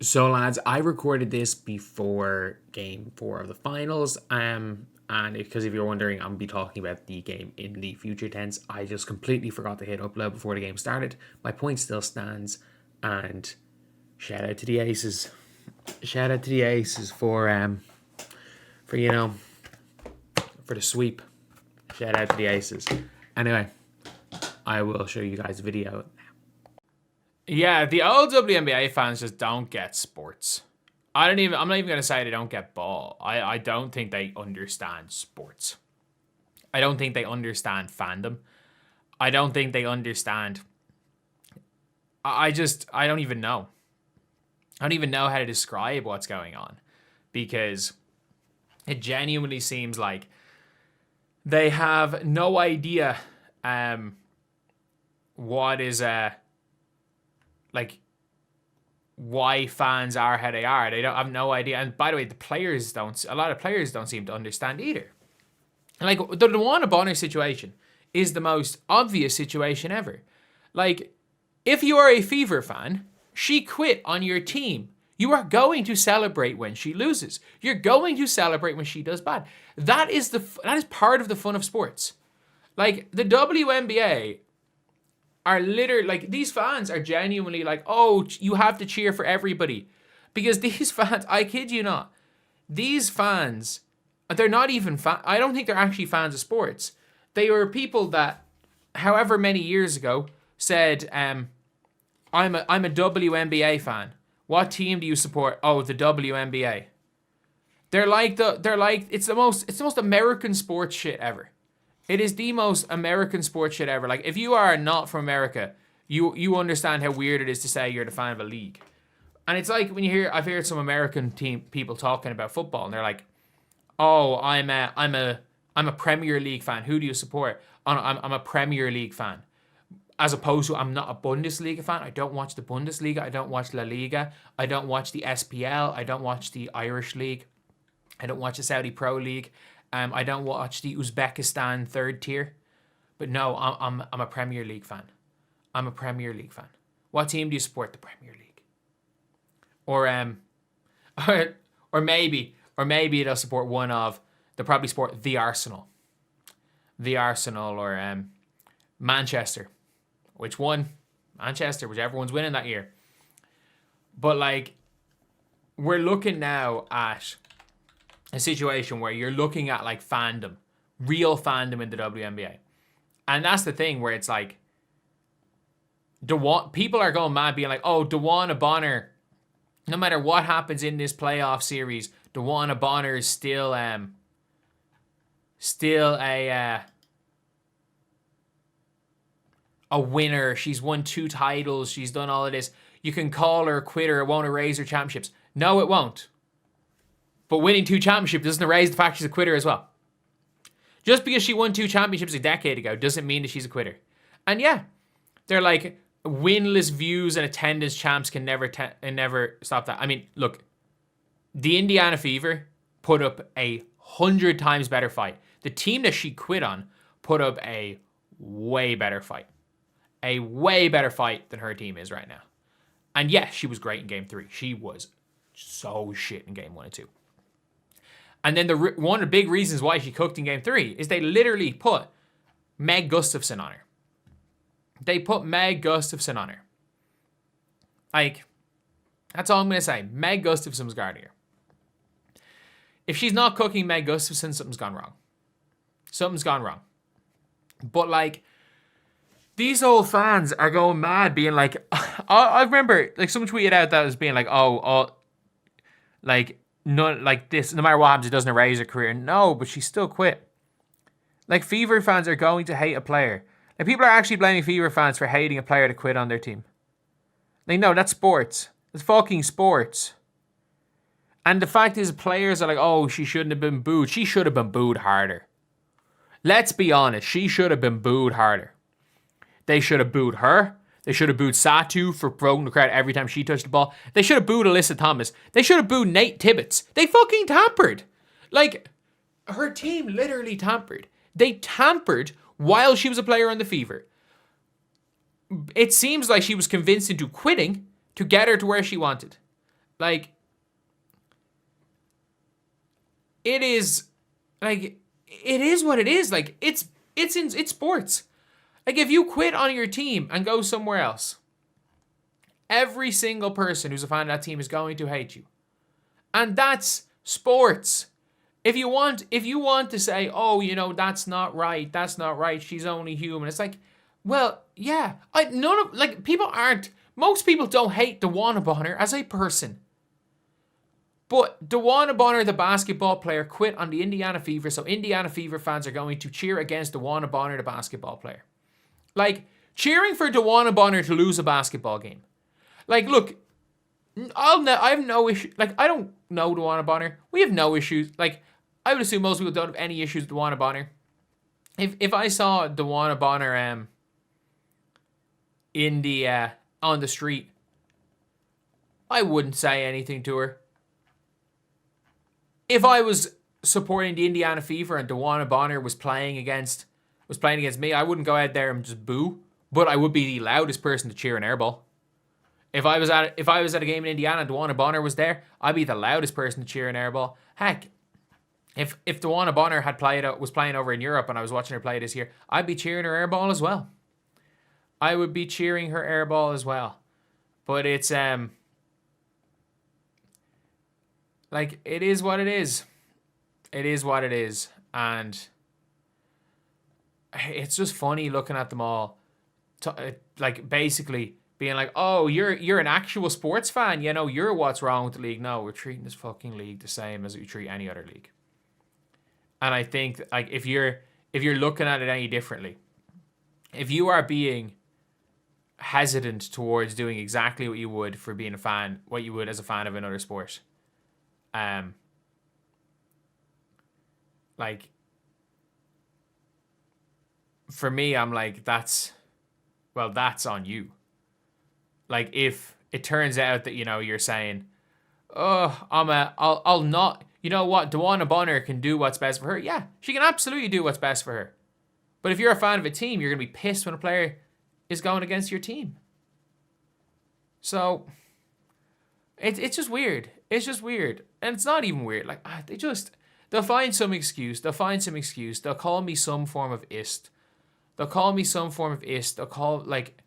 So, lads, I recorded this before Game 4 of the finals. And because if you're wondering, I'm going to be talking about the game in the future tense. I just completely forgot to hit upload before the game started. My point still stands. And shout out to the Aces. Shout out to the Aces for for the sweep. Shout out to the Aces. Anyway, I will show you guys a video. Yeah, the old WNBA fans just don't get sports. I'm not even going to say they don't get ball. I don't think they understand sports. I don't think they understand fandom. I don't think they understand. I don't even know. I don't even know how to describe what's going on, because it genuinely seems like they have no idea what is like why fans are how they are. They don't have no idea. And by the way, a lot of players don't seem to understand either. Like the Luana Bonner situation is the most obvious situation ever. Like, if you are a Fever fan, she quit on your team. You are going to celebrate when she loses. You're going to celebrate when she does bad. That is part of the fun of sports. Like, the WNBA are literally, like, these fans are genuinely like, oh, you have to cheer for everybody. Because these fans, I kid you not, these fans, they're not even I don't think they're actually fans of sports. They were people that, however many years ago, said, I'm a WNBA fan. What team do you support? Oh, the WNBA. It's the most American sports shit ever. It is the most American sports shit ever. Like, if you are not from America, you understand how weird it is to say you're the fan of a league. And it's like when I've heard some American team people talking about football, and they're like, "Oh, I'm a Premier League fan. Who do you support?" Oh, no, I'm a Premier League fan. As opposed to, I'm not a Bundesliga fan. I don't watch the Bundesliga. I don't watch La Liga. I don't watch the SPL. I don't watch the Irish League. I don't watch the Saudi Pro League. I don't watch the Uzbekistan third tier. But no, I'm a Premier League fan. I'm a Premier League fan. What team do you support? The Premier League. Or or maybe they'll support one of. They'll probably support the Arsenal. The Arsenal or Manchester. Which one? Manchester, whichever one's winning that year. But like, we're looking now at a situation where you're looking at like fandom, real fandom in the WNBA. And that's the thing where it's like, people are going mad being like, oh, Dewana Bonner, no matter what happens in this playoff series, Dewana Bonner is still a winner. She's won 2 titles. She's done all of this. You can call her a quitter. It won't erase her championships. No, it won't. But winning 2 championships doesn't erase the fact she's a quitter as well. Just because she won 2 championships a decade ago doesn't mean that she's a quitter. And yeah, they're like, winless views and attendance champs can never stop that. I mean, look, the Indiana Fever put up 100 times better fight. The team that she quit on put up a way better fight. A way better fight than her team is right now. And yes, she was great in Game 3. She was so shit in Game 1 and 2. And then one of the big reasons why she cooked in Game 3 is they literally put Meg Gustafson on her. They put Meg Gustafson on her. Like, that's all I'm going to say. Meg Gustafson's guarding her. If she's not cooking Meg Gustafson, something's gone wrong. Something's gone wrong. But like, these old fans are going mad being like, I remember like someone tweeted out that was being like, like, no, like this, no matter what happens, it doesn't erase her career. No, but she still quit. Like, Fever fans are going to hate a player. Like, people are actually blaming Fever fans for hating a player to quit on their team. Like, no, that's sports. It's fucking sports. And the fact is, players are like, oh, she shouldn't have been booed. She should have been booed harder. Let's be honest. She should have been booed harder. They should have booed her. They should have booed Satu for broken the crowd every time she touched the ball. They should have booed Alyssa Thomas. They should have booed Nate Tibbetts. They fucking tampered. Like, her team literally tampered. They tampered while she was a player on the Fever. It seems like she was convinced into quitting to get her to where she wanted. Like, it is, like, it is what it is. Like, it's sports. Like, if you quit on your team and go somewhere else, every single person who's a fan of that team is going to hate you. And that's sports. If you want to say, oh, you know, that's not right, she's only human. It's like, well, yeah. Most people don't hate Diana Bonner as a person. But Diana Bonner, the basketball player, quit on the Indiana Fever, so Indiana Fever fans are going to cheer against Diana Bonner, the basketball player. Like, cheering for Diana Bonner to lose a basketball game. Like, look, I have no issue. Like, I don't know Diana Bonner. We have no issues. Like, I would assume most people don't have any issues with Diana Bonner. If I saw Diana Bonner on the street, I wouldn't say anything to her. If I was supporting the Indiana Fever and Diana Bonner was playing against me, I wouldn't go out there and just boo, but I would be the loudest person to cheer an airball. If I was at a game in Indiana and Diana Bonner was there, I'd be the loudest person to cheer an airball. Heck, if Diana Bonner was playing over in Europe and I was watching her play this year, I'd be cheering her airball as well. I would be cheering her airball as well. But it's like, it is what it is. It is what it is. And it's just funny looking at them all, like, basically being like, oh, you're an actual sports fan. You know, you're what's wrong with the league. No, we're treating this fucking league the same as we treat any other league. And I think, like, if you're looking at it any differently, if you are being hesitant towards doing exactly what you would for being a fan, what you would as a fan of another sport, like, for me, I'm like, that's on you. Like, if it turns out that, you know, you're saying, oh, I'll not, you know what, Diana Bonner can do what's best for her. Yeah, she can absolutely do what's best for her. But if you're a fan of a team, you're going to be pissed when a player is going against your team. So, it's just weird. It's just weird. And it's not even weird. Like, they'll find some excuse. They'll call me some form of ist. They'll call, like,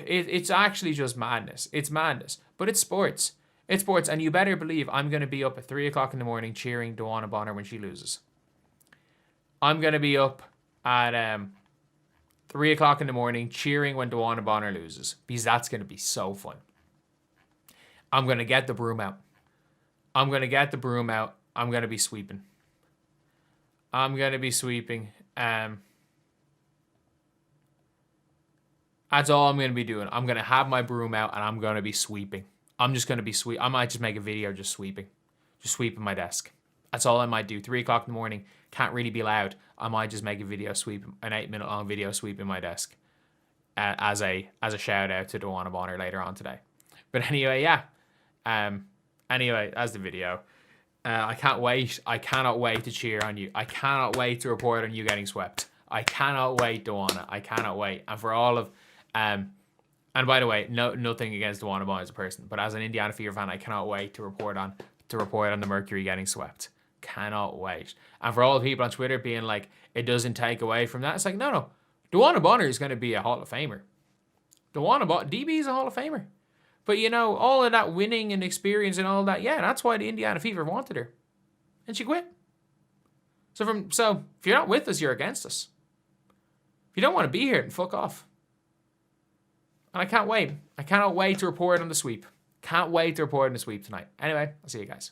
it's actually just madness. It's madness. But it's sports. It's sports. And you better believe I'm going to be up at 3 o'clock in the morning cheering Diana Bonner when she loses. I'm going to be up at 3 o'clock in the morning cheering when Diana Bonner loses. Because that's going to be so fun. I'm going to get the broom out. I'm going to be sweeping. That's all I'm going to be doing. I'm going to have my broom out and I'm going to be sweeping. I'm just going to be I might just make a video just sweeping. Just sweeping my desk. That's all I might do. 3 o'clock in the morning. Can't really be loud. I might just make a video sweeping, an 8-minute long video sweeping my desk. As a shout out to Diana Bonner later on today. But anyway, yeah. Anyway, that's the video. I can't wait. I cannot wait to cheer on you. I cannot wait to report on you getting swept. I cannot wait, Diana. I cannot wait. And for all of, and by the way, nothing against Diana Bonner as a person, but as an Indiana Fever fan, I cannot wait to report on the Mercury getting swept. Cannot wait. And for all the people on Twitter being like, it doesn't take away from that. It's like, no. Diana Bonner is going to be a Hall of Famer. DB is a Hall of Famer. But, you know, all of that winning and experience and all that, yeah, that's why the Indiana Fever wanted her. And she quit. So if you're not with us, you're against us. If you don't want to be here, then fuck off. And I can't wait. I cannot wait to report on the sweep. Can't wait to report on the sweep tonight. Anyway, I'll see you guys.